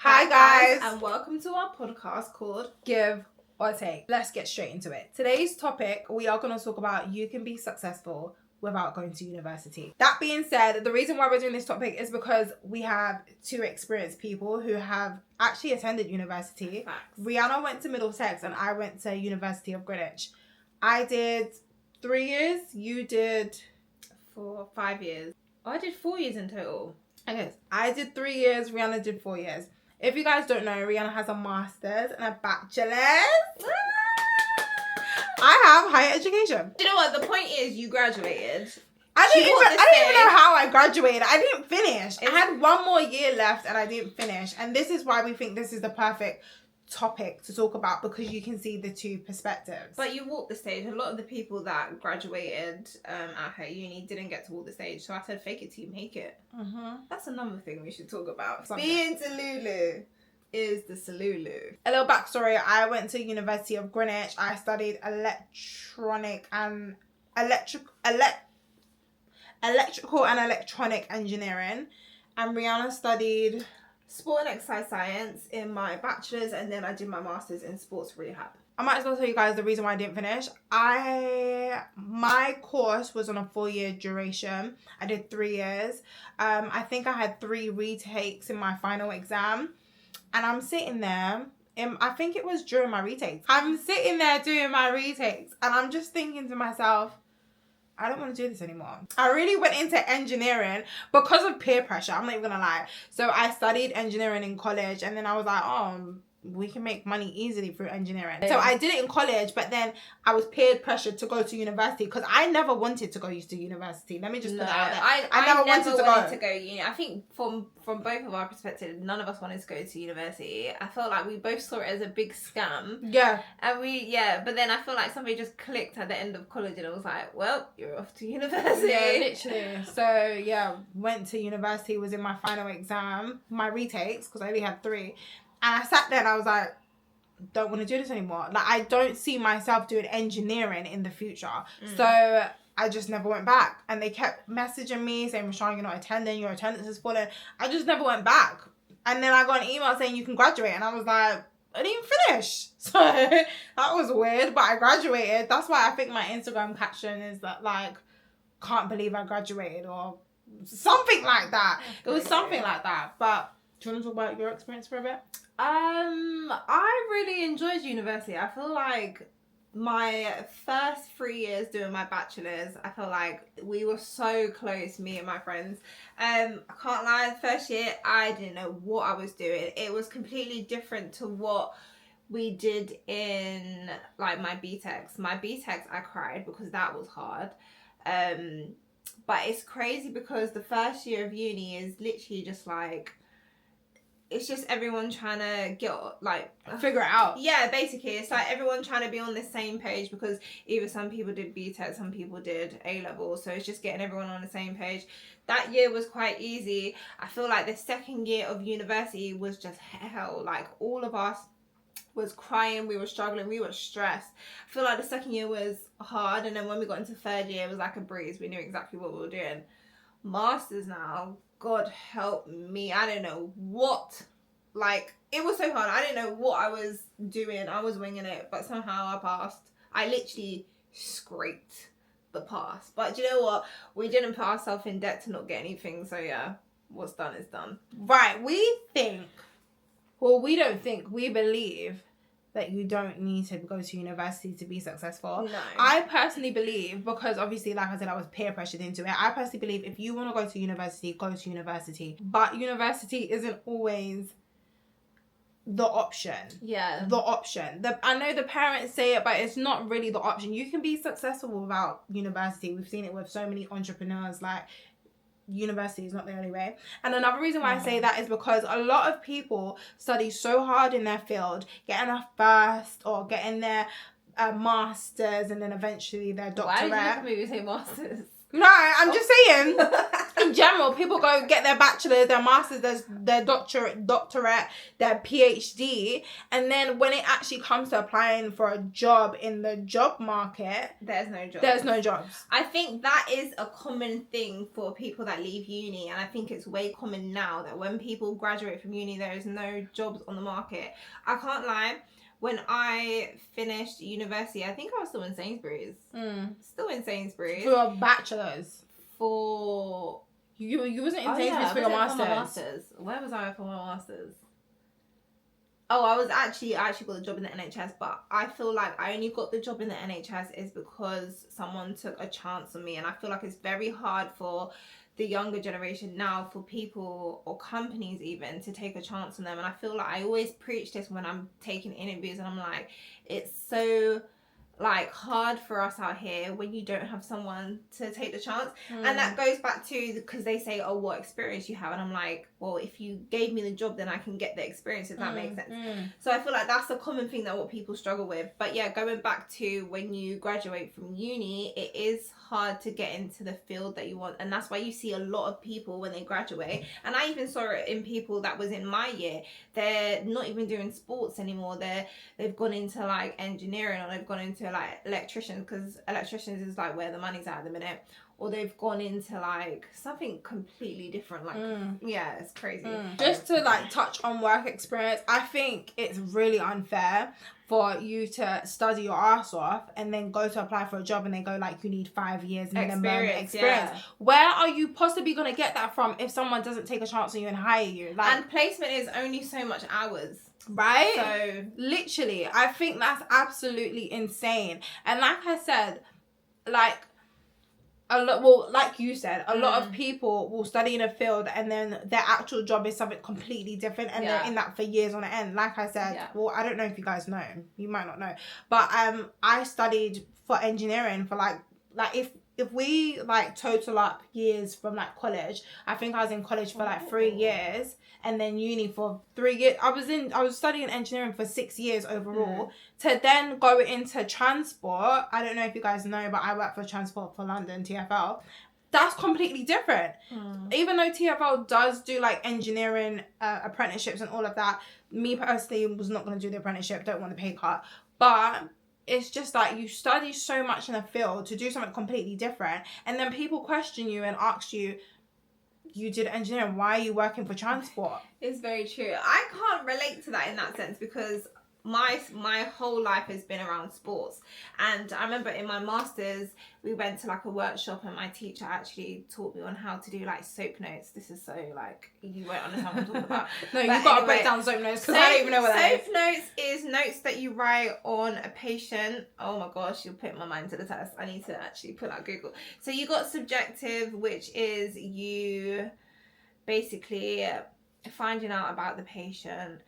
Hi guys, and welcome to our podcast called Give or Take. Let's get straight into it. Today's topic, we are going to talk about you can be successful without going to university. That being said, the reason why we're doing this topic is because we have two experienced people who have actually attended university. Facts. Rihanna went to Middlesex and I went to University of Greenwich. I did 3 years, you did... for 5 years. Oh, I did 4 years in total. Okay, I did 3 years, Rihanna did 4 years. If you guys don't know, Rihanna has a master's and a bachelor's. I have higher education. Do you know what? The point is, you graduated. I didn't even know how I graduated. I didn't finish. I had one more year left and I didn't finish. And this is why we think this is the perfect topic to talk about, because you can see the two perspectives. But you walked the stage. A lot of the people that graduated at her uni didn't get to walk the stage. So I said, fake it till you make it. Mm-hmm. That's another thing we should talk about. Something. Being Delulu is the Salulu. A little backstory. I went to University of Greenwich. I studied electrical and electronic engineering. And Rihanna studied Sport and exercise science in my bachelor's, and then I did my master's in sports rehab. I might as well tell you guys the reason why I didn't finish. My course was on a 4-year duration. I did 3 years. I think I had 3 retakes in my final exam. And I'm sitting there, I think it was during my retakes. I'm sitting there doing my retakes and I'm just thinking to myself, I don't want to do this anymore. I really went into engineering because of peer pressure. I'm not even gonna lie. So I studied engineering in college and then I was like, oh, we can make money easily through engineering. So I did it in college, but then I was peer pressured to go to university because I never wanted to go to university. Let me just put that out there. I never wanted to go uni. I think from both of our perspectives, none of us wanted to go to university. I felt like we both saw it as a big scam. Yeah. And but then I feel like somebody just clicked at the end of college and it was like, well, you're off to university. Yeah, literally. So yeah, went to university, was in my final exam, my retakes, because I only had 3. And I sat there and I was like, don't want to do this anymore. Like, I don't see myself doing engineering in the future. So I just never went back. And they kept messaging me saying, Rashawn, you're not attending, your attendance is falling. I just never went back. And then I got an email saying you can graduate. And I was like, I didn't finish. So that was weird, but I graduated. That's why I think my Instagram caption is that, like, can't believe I graduated or something like that. It was something like that. But do you want to talk about your experience for a bit? I really enjoyed university. I feel like my first 3 years doing my bachelor's, I felt like we were so close, me and my friends. I can't lie, the first year, I didn't know what I was doing. It was completely different to what we did in, like, my BTECs. My BTECs, I cried because that was hard. But it's crazy because the first year of uni is literally just like, it's just everyone trying to get, like, figure it out. Yeah, basically. It's like everyone trying to be on the same page because either some people did BTEC, some people did A-level. So it's just getting everyone on the same page. That year was quite easy. I feel like the second year of university was just hell. Like, all of us was crying, we were struggling, we were stressed. I feel like the second year was hard. And then when we got into third year, it was like a breeze. We knew exactly what we were doing. Masters now, God help me. I don't know what, like, it was so hard. I didn't know what I was doing. I was winging it, but somehow I passed. I literally scraped the pass. But do you know what? We didn't put ourselves in debt to not get anything. So yeah, what's done is done. Right. We don't think, we believe that you don't need to go to university to be successful. No. I personally believe, because obviously, like I said, I was peer pressured into it. I personally believe if you want to go to university, go to university. But university isn't always the option. Yeah. The option. I know the parents say it, but it's not really the option. You can be successful without university. We've seen it with so many entrepreneurs. Like, university is not the only way. And another reason why I say that is because a lot of people study so hard in their field, getting a first or getting their masters and then eventually their doctorate. Why did you look at me when you say masters? No, I'm just saying, in general, people go get their bachelor's, their master's, their doctorate, their PhD, and then when it actually comes to applying for a job in the job market, there's no jobs. There's no jobs. I think that is a common thing for people that leave uni, and I think it's way common now that when people graduate from uni, there is no jobs on the market. I can't lie. When I finished university, I think I was still in Sainsbury's. Still in Sainsbury's. For your bachelor's. For... You wasn't in Sainsbury's for your masters. Where was I for my masters? Oh, I actually got the job in the NHS, but I feel like I only got the job in the NHS is because someone took a chance on me, and I feel like it's very hard for the younger generation now, for people or companies even, to take a chance on them. And I feel like I always preach this when I'm taking interviews, and I'm like, it's so like hard for us out here when you don't have someone to take the chance. And that goes back to, because they say, oh, what experience you have, and I'm like, well, if you gave me the job, then I can get the experience, if that makes sense. So I feel like that's a common thing that what people struggle with. But yeah, going back to when you graduate from uni, it is hard to get into the field that you want, and that's why you see a lot of people when they graduate, and I even saw it in people that was in my year, they're not even doing sports anymore, they've gone into like engineering, or they've gone into like electricians, because electricians is like where the money's at the minute, or they've gone into like something completely different, like yeah, it's crazy. Just to like touch on work experience, I think it's really unfair for you to study your ass off and then go to apply for a job and they go like, you need 5 years minimum experience. Yeah. Where are you possibly going to get that from if someone doesn't take a chance on you and hire you? Like, and placement is only so much hours. Right? So literally, I think that's absolutely insane. And like I said, like, like you said, a lot of people will study in a field and then their actual job is something completely different, and they're in that for years on end. Like I said, well, I don't know if you guys know, you might not know, but I studied for engineering for like if we like total up years from like college, I think I was in college for like 3 years, and then uni for 3 years. I was studying engineering for 6 years overall, to then go into transport. I don't know if you guys know, but I work for Transport for London, TfL. That's completely different. Even though TfL does do like engineering apprenticeships and all of that, me personally was not going to do the apprenticeship, don't want the pay cut, but it's just like you study so much in a field to do something completely different, and then people question you and ask you, you did engineering, why are you working for transport? It's very true. I can't relate to that in that sense, because my whole life has been around sports, and I remember in my masters we went to like a workshop, and my teacher actually taught me on how to do like soap notes. This is so like, you won't understand what I'm talking about. No, you've got to break down soap notes, because I don't even know what that is. Soap notes is notes that you write on a patient. Oh my gosh, you'll put my mind to the test. I need to actually put out Google. So you got subjective, which is you basically finding out about the patient.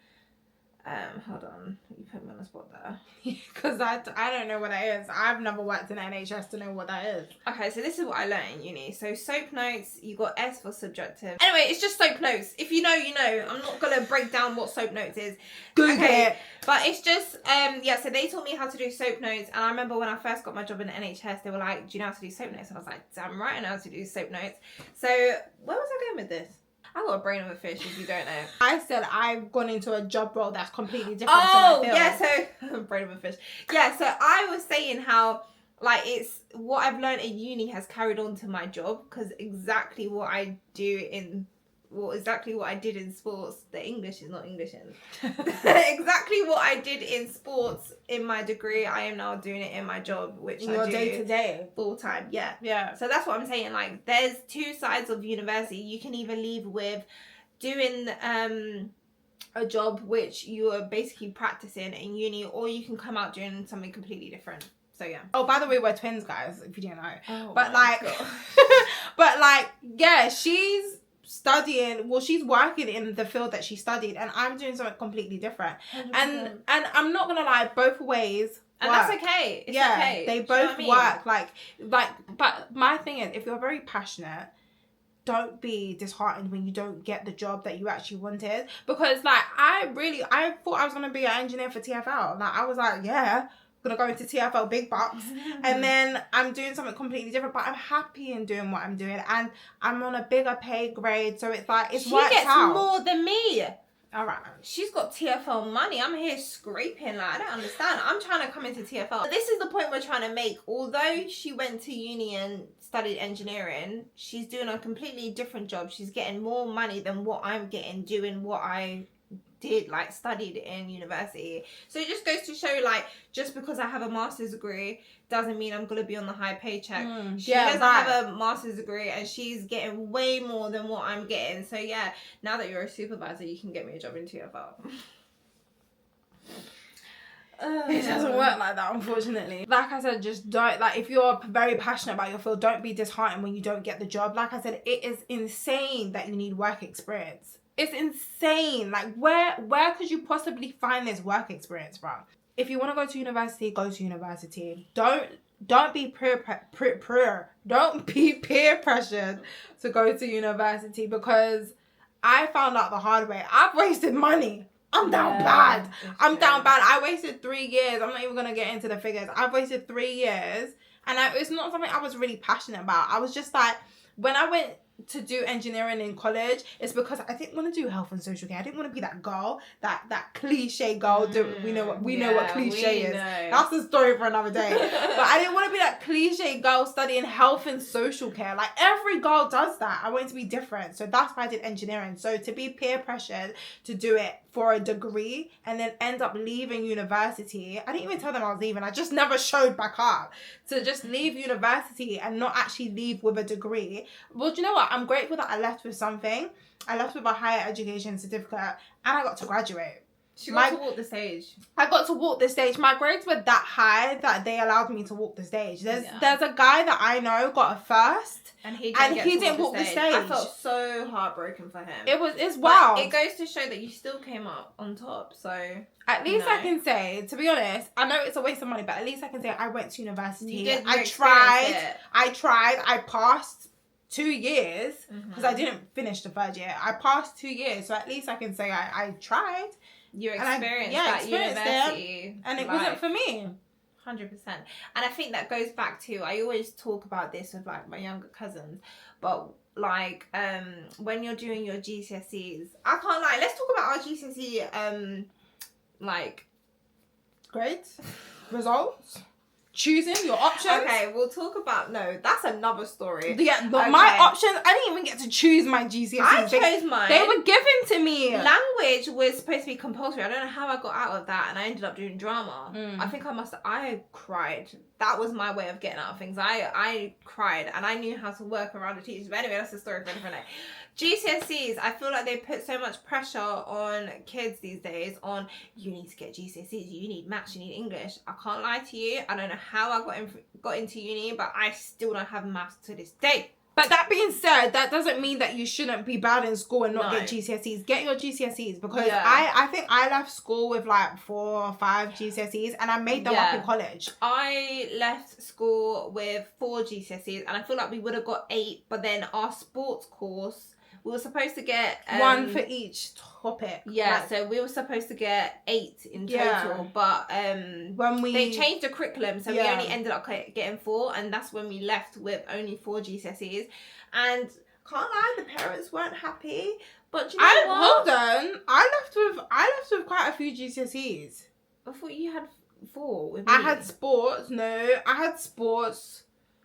Hold on, you put me on the spot there. Because I don't know what that is. I've never worked in NHS to know what that is. Okay, so this is what I learned in uni. So soap notes, you got S for subjective. Anyway, it's just soap notes. If you know, you know. I'm not gonna break down what soap notes is. Google it. But it's just so they taught me how to do soap notes, and I remember when I first got my job in the NHS, they were like, do you know how to do soap notes? And I was like, damn right I know how to do soap notes. So where was I going with this? I got a brain of a fish, if you don't know. I said I've gone into a job role that's completely different. Oh, yeah, so brain of a fish. Yeah, so I was saying how like it's what I've learned in uni has carried on to my job, because exactly what I did in sports, the English is not English in. Exactly what I did in sports in my degree, I am now doing it in my job, which I do day to day, full time. Yeah. So that's what I'm saying. Like, there's two sides of university. You can either leave with doing a job which you are basically practicing in uni, or you can come out doing something completely different. So yeah. Oh, by the way, we're twins, guys, if you didn't know. Oh, but like but like, yeah, she's studying, well, she's working in the field that she studied, and I'm doing something completely different. 100%. And I'm not gonna lie, both ways and work. that's okay. It's yeah, okay. they both work. Like but my thing is, if you're very passionate, don't be disheartened when you don't get the job that you actually wanted, because like I thought I was gonna be an engineer for TfL. Like I was like, yeah, gonna go into TFL big bucks, and then I'm doing something completely different. But I'm happy in doing what I'm doing, and I'm on a bigger pay grade, so it's like it's worked gets out. more than me. All right. She's got TFL money. I'm here scraping. Like, I don't understand. I'm trying to come into TFL. This is the point we're trying to make. Although she went to uni and studied engineering, she's doing a completely different job. She's getting more money than what I'm getting doing what I did, like studied in university. So it just goes to show, like, just because I have a master's degree doesn't mean I'm gonna be on the high paycheck. She doesn't have a master's degree and she's getting way more than what I'm getting. So yeah, now that you're a supervisor, you can get me a job in TFL. It doesn't work like that, unfortunately. Like I said, just don't, like, if you're very passionate about your field, don't be disheartened when you don't get the job. Like I said, it is insane that you need work experience. It's insane. Like, where could you possibly find this work experience from? If you want to go to university, go to university. Don't be don't be peer pressured to go to university, because I found out the hard way. I've wasted money. I'm down bad. I'm down bad. I wasted 3 years. I'm not even gonna get into the figures. I've wasted 3 years, and it's not something I was really passionate about. I was just like, when I went to do engineering in college, it's because I didn't want to do health and social care. I didn't want to be that girl, that cliche girl. We know what cliche is. That's a story for another day. But I didn't want to be that cliche girl studying health and social care. Like, every girl does that. I wanted to be different, so that's why I did engineering. So to be peer pressured to do it for a degree and then end up leaving university, I didn't even tell them I was leaving. I just never showed back up. To just leave university and not actually leave with a degree. Well, do you know what? I'm grateful that I left with something. I left with a higher education certificate, and I got to graduate. She got to walk the stage. I got to walk the stage. My grades were that high that they allowed me to walk the stage. There's a guy that I know got a first, and he didn't walk the stage. I felt so heartbroken for him. It's wild. But it goes to show that you still came up on top. So at least I can say, to be honest, I know it's a waste of money, but at least I can say I went to university. You did. I tried. I passed 2 years because I didn't finish the 3rd year. I passed 2 years, so at least I can say I tried. You experienced that university and it wasn't for me. 100%. And I think that goes back to, I always talk about this with, like, my younger cousins, but, like, when you're doing your GCSEs, I can't lie, let's talk about our GCSE like grades, results, choosing your options. Okay, we'll talk about, no, that's another story. Yeah, but my options, I didn't even get to choose my GCSEs. I chose mine. They were given to me. Language was supposed to be compulsory. I don't know how I got out of that, and I ended up doing drama. I think I cried. That was my way of getting out of things. I cried, and I knew how to work around the teachers. But anyway, that's a story for a different day. GCSEs, I feel like they put so much pressure on kids these days on, you need to get GCSEs, you need maths, you need English. I can't lie to you, I don't know how I got into uni, but I still don't have maths to this day. But that being said, that doesn't mean that you shouldn't be bad in school and not get GCSEs. Get your GCSEs, because I think I left school with like 4 or 5 GCSEs and I made them up in college. I left school with 4 GCSEs and I feel like we would have got 8, but then our sports course, we were supposed to get 1 for each topic. Yeah, like, so we were supposed to get 8 in total, but when they changed the curriculum, so we only ended up getting 4, and that's when we left with only 4 GCSEs. And can't lie, the parents weren't happy. But you know what? Hold on, I left with quite a few GCSEs. I thought you had 4 with me. I had sports. No, I had sports.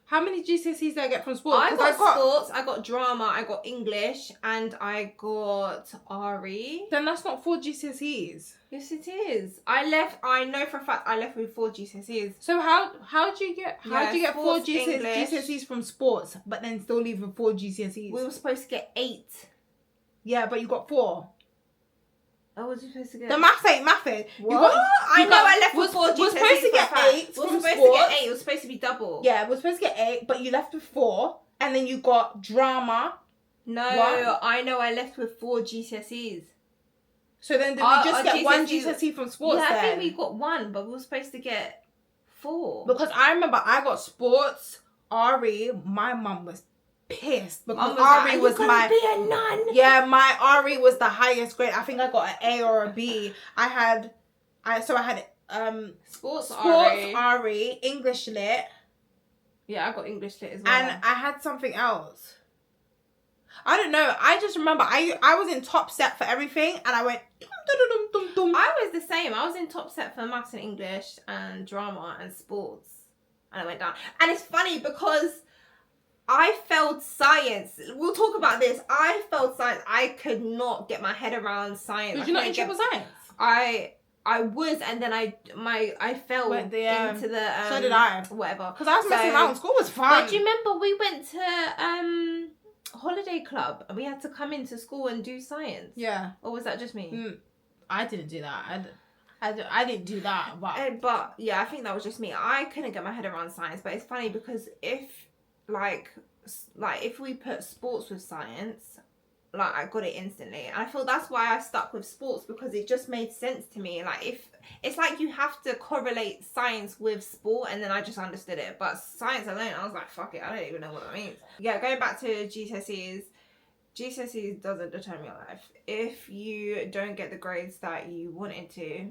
How many GCSEs did I get from sports? I got sports, I got drama, I got English, and I got RE. Then that's not 4 GCSEs. Yes, it is. I know for a fact I left with 4 GCSEs. So how do you get 4 GCSEs from sports, but then still leave with 4 GCSEs? We were supposed to get 8. Yeah, but you got 4. Oh, was you supposed to get? The maths ain't mathing. I left with 4 GCSEs. We're supposed to get 8. We're supposed to get 8. It was supposed to be double. Yeah, we're supposed to get 8, but you left with 4, and then you got drama. No, I know I left with 4 GCSEs. So then did we just get 1 GCSE from sports? Yeah, then? I think we got 1, but we were supposed to get 4. Because I remember I got sports, RE. My mum was pissed because RE was my be a nun. Yeah, my RE was the highest grade. I think I got an A or a B. I had Sports RE, English lit. Yeah, I got English lit as well. And I had something else. I don't know. I just remember I was in top set for everything, and I went. I was the same. I was in top set for maths and English and drama and sports, and I went down. And it's funny because I failed science. We'll talk about this. I failed science. I could not get my head around science. Did you not in triple science? I was, and then I fell into the so did I. Whatever. Because I was messing around. School was fun. But do you remember we went to holiday club and we had to come into school and do science? Yeah. Or was that just me? I didn't do that. I didn't do that. But yeah, I think that was just me. I couldn't get my head around science. But it's funny because if if we put sports with science, like I got it instantly. And I feel that's why I stuck with sports, because it just made sense to me. Like if it's like you have to correlate science with sport, and then I just understood it. But science alone, I was like, fuck it, I don't even know what that means. Yeah, going back to GCSEs. GCSEs doesn't determine your life. If you don't get the grades that you wanted to,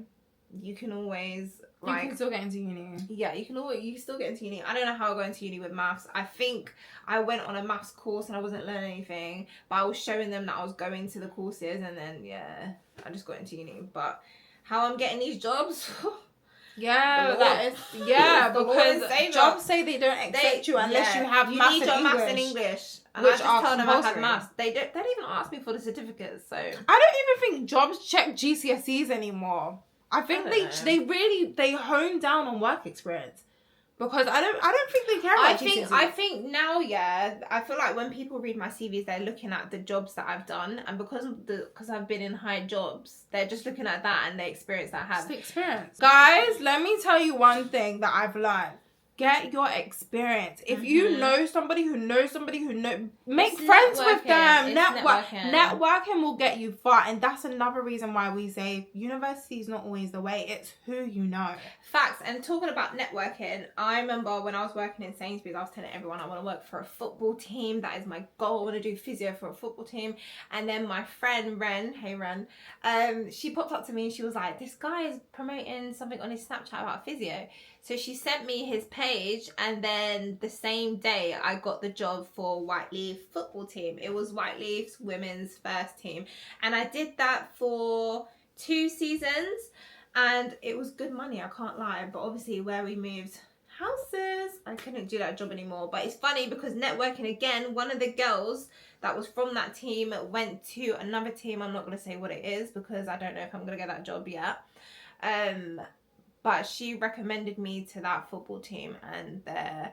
you can always you can still get into uni. Yeah, you can still get into uni. I don't know how I got into uni with maths. I think I went on a maths course and I wasn't learning anything, but I was showing them that I was going to the courses, and then I just got into uni. But how I'm getting these jobs? Because jobs say they don't accept you unless you have maths and English. Maths and English. And I just tell them I had maths. They don't even ask me for the certificates. So I don't even think jobs check GCSEs anymore. I think they hone down on work experience, because I don't think they care about GCSEs. I think now, I feel like when people read my CVs, they're looking at the jobs that I've done, and because I've been in high jobs, they're just looking at that and the experience that I have. It's the experience. Guys, let me tell you one thing that I've learned. Get your experience. If you know somebody who knows somebody who make friends with them. Networking will get you far, and that's another reason why we say university is not always the way. It's who you know. Facts. And talking about networking, I remember when I was working in Sainsbury's, I was telling everyone I want to work for a football team. That is my goal. I want to do physio for a football team. And then my friend Ren, hey Ren, she popped up to me and she was like, this guy is promoting something on his Snapchat about physio. So she sent me his page, and then the same day I got the job for Whiteleaf football team. It was Whiteleaf's women's first team. And I did that for 2 seasons, and it was good money, I can't lie. But obviously where we moved houses, I couldn't do that job anymore. But it's funny because networking again, one of the girls that was from that team went to another team. I'm not going to say what it is because I don't know if I'm going to get that job yet. But she recommended me to that football team, and they're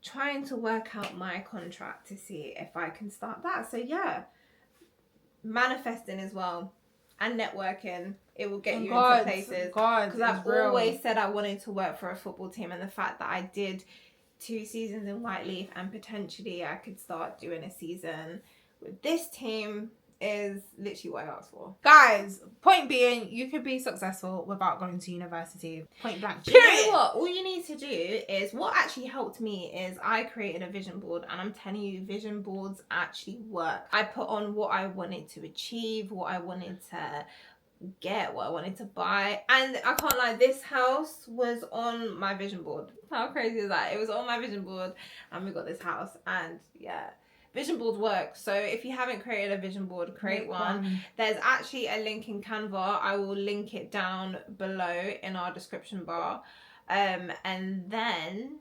trying to work out my contract to see if I can start that. So yeah, manifesting as well and networking, it will get you into places. Because I've always said I wanted to work for a football team, and the fact that I did 2 seasons in Whiteleaf and potentially I could start doing a season with this team is literally what I asked for. Guys, point being, you could be successful without going to university. Point blank. Period. You know what? All you need to do is, what actually helped me is I created a vision board, and I'm telling you, vision boards actually work. I put on what I wanted to achieve, what I wanted to get, what I wanted to buy, and I can't lie, this house was on my vision board. How crazy is that? It was on my vision board, and we got this house, and yeah. Vision boards work. So if you haven't created a vision board, create one. There's actually a link in Canva. I will link it down below in our description bar. And then,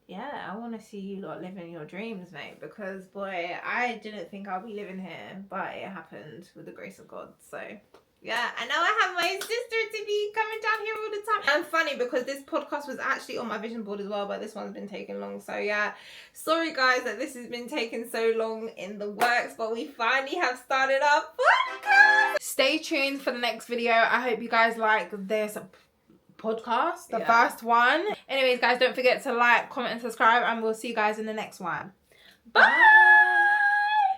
yeah, I want to see you lot living your dreams, mate. Because, boy, I didn't think I'll be living here. But it happened with the grace of God. So, yeah. And now I have my sister to be coming down here all the time. And funny because this podcast was actually on my vision board as well, but this one's been taking long. So yeah, sorry guys that this has been taking so long in the works, but we finally have started our podcast. Stay tuned for the next video. I hope you guys like this podcast, the first one. Anyways, guys, don't forget to like, comment, and subscribe, and we'll see you guys in the next one. Bye.